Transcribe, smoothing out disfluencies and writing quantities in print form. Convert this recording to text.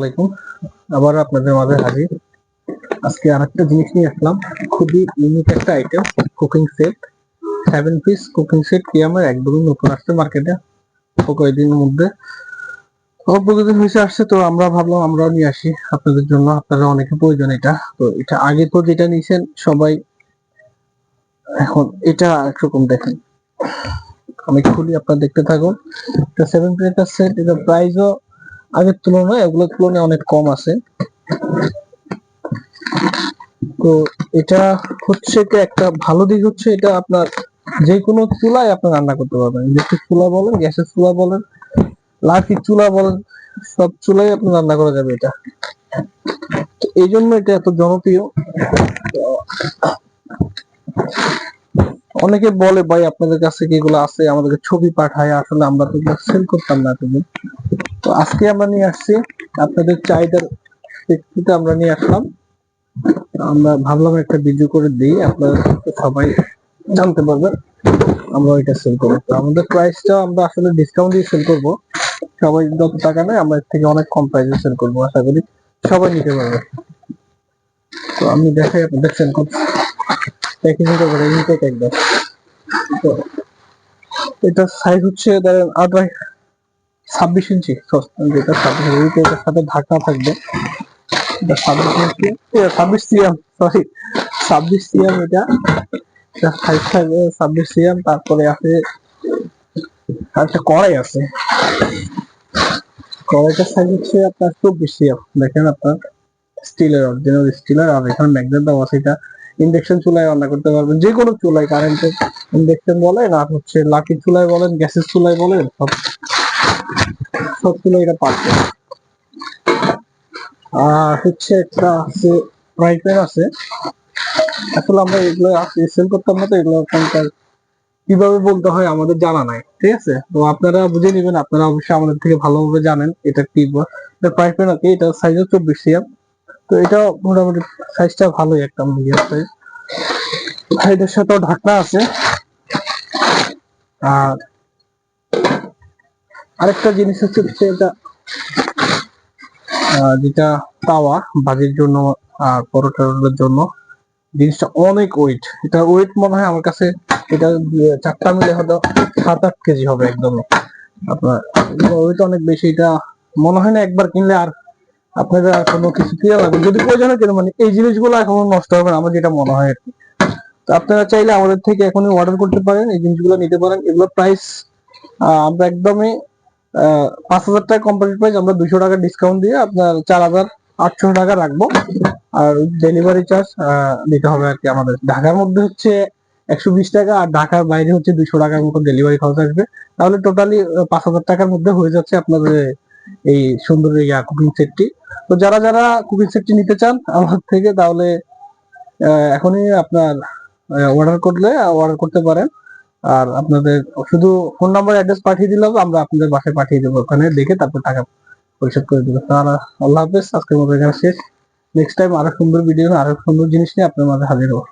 আসসালামাইকুম। আবার আপনাদের মাঝে হাজির। আজকে আরেকটা জিনিস নিয়ে আসলাম, খুবই ইউনিক একটা item, cooking set. 7 piece cooking set কি আমার একদমই নতুন আসছে মার্কেটে কয়েকদিনের মধ্যে, অল্প কিছুদিন হয়েছে আসছে, তো আমরা ভাবলাম আমরাও নিয়ে আসি আপনাদের জন্য। আপনারা অনেকে প্রয়োজন এটা, তো এটা আগে তো যেটা নিয়েছেন সবাই, এখন এটা একরকম দেখেন। আমি খুলি, আপনারা দেখতে থাকুন। এটা 7 পিস সেট, এটা প্রাইসও আগের তুলনায় এগুলোর তুলনায় অনেক কম আছে। তো এটা হচ্ছে কি, একটা ভালো দিক হচ্ছে এটা আপনার যে কোনো চুলায় আপনি রান্না করতে পারবেন। ইলেকট্রিক চুলা বলেন, গ্যাসের চুলা বলেন, লাঠির চুলা বলেন, সব চুলাই আপনি রান্না করা যাবে এটা। তো এই জন্য এটা এত জনপ্রিয়। অনেকে বলে ভাই আপনাদের কাছে কি এগুলো আছে, আমাদেরকে ছবি পাঠায়, আসলে আমরা তো এগুলো সেল করতাম না তুমি। তো আজকে আমরা নিয়ে আসছি আপনাদের চাহিদার প্রেক্ষিতে আমরা নিয়ে আসলাম। আমরা ভাবলাম একটা ভিডিও করে দিই, আপনারা সবাই জানতে পারবেন আমরা এটা সেল করবো। তো আমাদের প্রাইসটা আমরা আসলে ডিসকাউন্ট দিয়ে সেল করবো। সবাই যত টাকা নেয় আমরা এর থেকে অনেক কম প্রাইসে সেল করবো, আশা করি সবাই নিতে পারবে। তো আমি দেখাই, আপনাদের সেল করছি প্যাকেজিং করে ইনটেক একদম। তো এটা সাইজ হচ্ছে ধরেন 26 ইঞ্চি, যেটা 26 ইঞ্চি, এটার সাথে ঢাকা থাকবে। এটা 26 ইঞ্চি, 26 সিএম, সরি 26 সিএম। এটা সাইজ থাকবে 26 সিএম। তারপরে আছে একটা কড়াই আছে, কড়াইটার সাইজ হচ্ছে আপনার 24 সিএম। দেখেন আপনার স্টিলের, অরিজিনাল স্টিলের। আর এখানে ম্যাগনেট দেওয়া আছে। এটা ইন্ডাকশন চুলায় রান্না করতে পারবেন, যে কোনো চুলায়, কারেন্টের ইন্ডাকশন বলেন আর হচ্ছে লাঠির চুলায় বলেন, গ্যাসের চুলায় বলেন, সব সব চুলায় এটা পারবে। আর হচ্ছে একটা আছে ফ্রাই প্যান আছে। আসলে আমরা এগুলো সেল করতাম না, তো এগুলো কিভাবে বলতে হয় আমাদের জানা নাই, ঠিক আছে? তো আপনারা বুঝে নেবেন, আপনারা অবশ্যই আমাদের থেকে ভালোভাবে জানেন এটা কি। ফ্রাই প্যান আছে, এটা সাইজ 24 সিএম। তো এটা মোটামুটি সাইজটা ভালোই, একটা মিডিয়াম সাইজ। এটার সাথেও ঢাকনা আছে। আর আরেকটা জিনিস হচ্ছে এটা যেটা তাওয়া ভাজির জন্য আর পরোটার জন্য। জিনিসটা অনেক ওয়েট, এটা ওয়েট মনে হয় আমার কাছে, এটা চারটা মিলে হয়তো 7-8 কেজি হবে একদম। আপনার ওয়েট অনেক বেশি। এটা মনে হয় না একবার কিনলে আর আপনাদের আর কোনো কিছু কিনা লাগবে, যদি প্রয়োজন হয় কিনা, মানে এই জিনিসগুলো এখনো নষ্ট হবে না আমার যেটা মনে হয় আর কি। তো আপনারা চাইলে আমাদের থেকে এখনই অর্ডার করতে পারেন, এই জিনিসগুলো নিতে পারেন। এগুলো প্রাইস আমরা একদমই 5,000 টাকা কম্পারেটিভ প্রাইস, আমরা 200 টাকা ডিসকাউন্ট দিয়ে আপনার 4,800 টাকা রাখবো। আর ডেলিভারি চার্জ দিতে হবে আর কি। আমাদের ঢাকার মধ্যে হচ্ছে 120 টাকা, আর ঢাকার বাইরে হচ্ছে 200 টাকার মতো ডেলিভারি খরচ আসবে। তাহলে টোটালি 5,000 টাকার মধ্যে হয়ে যাচ্ছে আপনাদের এই সুন্দর কুকিং সেটটি। তো যারা যারা কুকিং সেটটি নিতে চান আমার থেকে, তাহলে এখনই আপনার অর্ডার করতে পারেন। আর আপনাদের শুধু ফোন নাম্বার অ্যাড্রেস পাঠিয়ে দিলে হবে, আমরা আপনাদের বাসায় পাঠিয়ে দেবো, ওখানে দেখে তারপর টাকা পরিশোধ করে দেবো। আর আল্লাহ হাফেজ, আজকের মতো এখানে শেষ। নেক্সট টাইম আরো সুন্দর ভিডিও, আরো সুন্দর জিনিস নিয়ে আপনার মাঝে হাজির হবো।